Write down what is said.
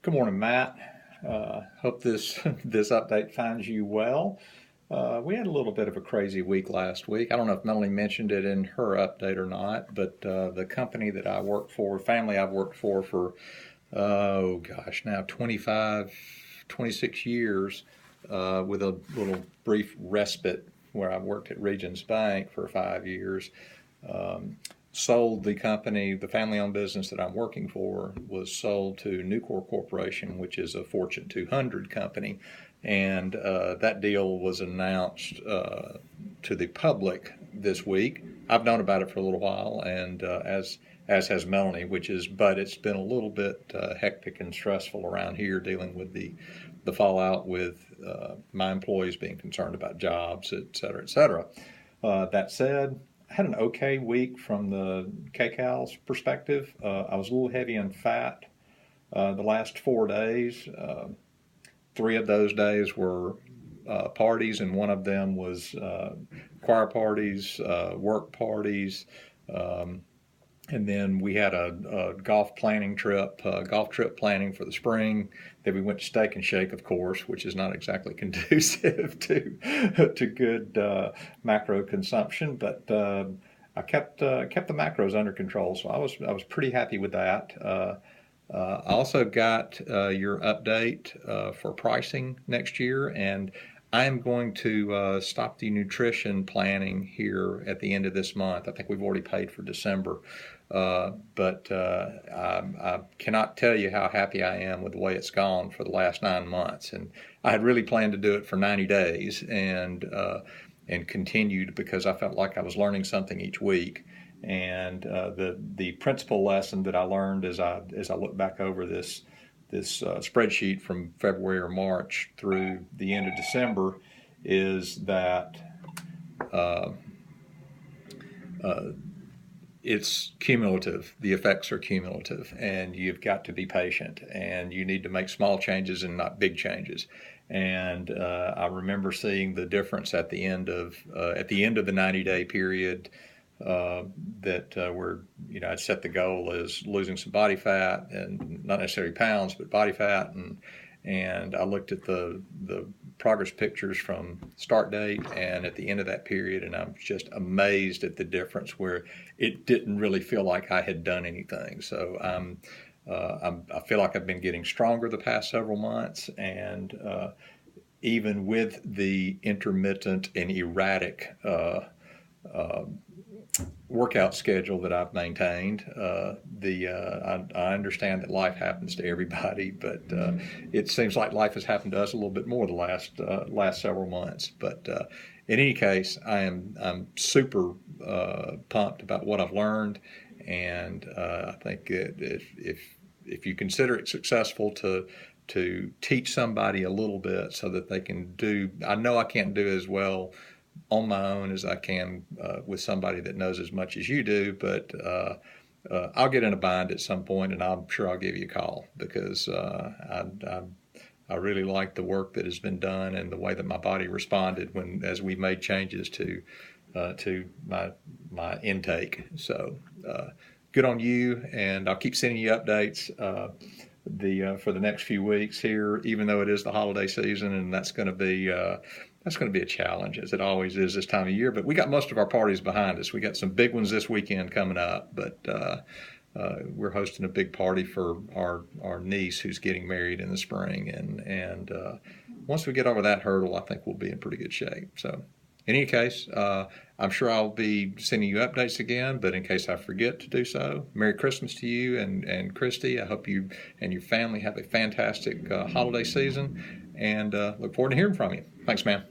Good morning, Matt. Hope this this update finds you well. We had a little bit of a crazy week last week. I don't know if Melanie mentioned it in her update or not, but the company that I work for, family I've worked for oh gosh, now 25, 26 years, with a little brief respite where I worked at Regions Bank for 5 years. Um, Sold the company, the family-owned business that I'm working for was sold to Nucor Corporation, which is a Fortune 200 company, and that deal was announced to the public this week. I've known about it for a little while, and as has Melanie, but it's been a little bit hectic and stressful around here dealing with the fallout with my employees being concerned about jobs, et cetera, et cetera. That said, I had an okay week from the kcal's perspective. I was a little heavy on fat the last 4 days. 3 of those days were parties, and one of them was choir parties, work parties. Um, and then we had a golf trip planning for the spring. Then we went to Steak and Shake, of course, which is not exactly conducive to good macro consumption. But I kept the macros under control, so I was pretty happy with that. I also got your update for pricing next year, and I am going to stop the nutrition planning here at the end of this month. I think we've already paid for December. But I cannot tell you how happy I am with the way it's gone for the last 9 months. And I had really planned to do it for 90 days and continued because I felt like I was learning something each week. And the principal lesson that I learned as I look back over this spreadsheet from February or March through the end of December is that uh, uh, it's cumulative. The effects are cumulative, and you've got to be patient, and you need to make small changes and not big changes. And I remember seeing the difference at the end of the 90-day period. That where I'd set the goal as losing some body fat, and not necessarily pounds, but body fat, and I looked at the progress pictures from start date and at the end of that period, and I'm just amazed at the difference where it didn't really feel like I had done anything. So I feel like I've been getting stronger the past several months, and even with the intermittent and erratic uh, workout schedule that I've maintained. I understand that life happens to everybody, but it seems like life has happened to us a little bit more the last several months. But in any case, I'm super pumped about what I've learned, and I think if you consider it successful to teach somebody a little bit so that they can do. I know I can't do as well on my own as I can with somebody that knows as much as you do, but I'll get in a bind at some point, and I'm sure I'll give you a call because I really like the work that has been done and the way that my body responded as we made changes to my intake. So good on you, and I'll keep sending you updates. For the next few weeks here, even though it is the holiday season, and that's going to be a challenge, as it always is this time of year. But we got most of our parties behind us. We got some big ones this weekend coming up, but we're hosting a big party for our niece who's getting married in the spring, and once we get over that hurdle, I think we'll be in pretty good shape. So. In any case, I'm sure I'll be sending you updates again, but in case I forget to do so, Merry Christmas to you and Christy. I hope you and your family have a fantastic holiday season, and look forward to hearing from you. Thanks, man.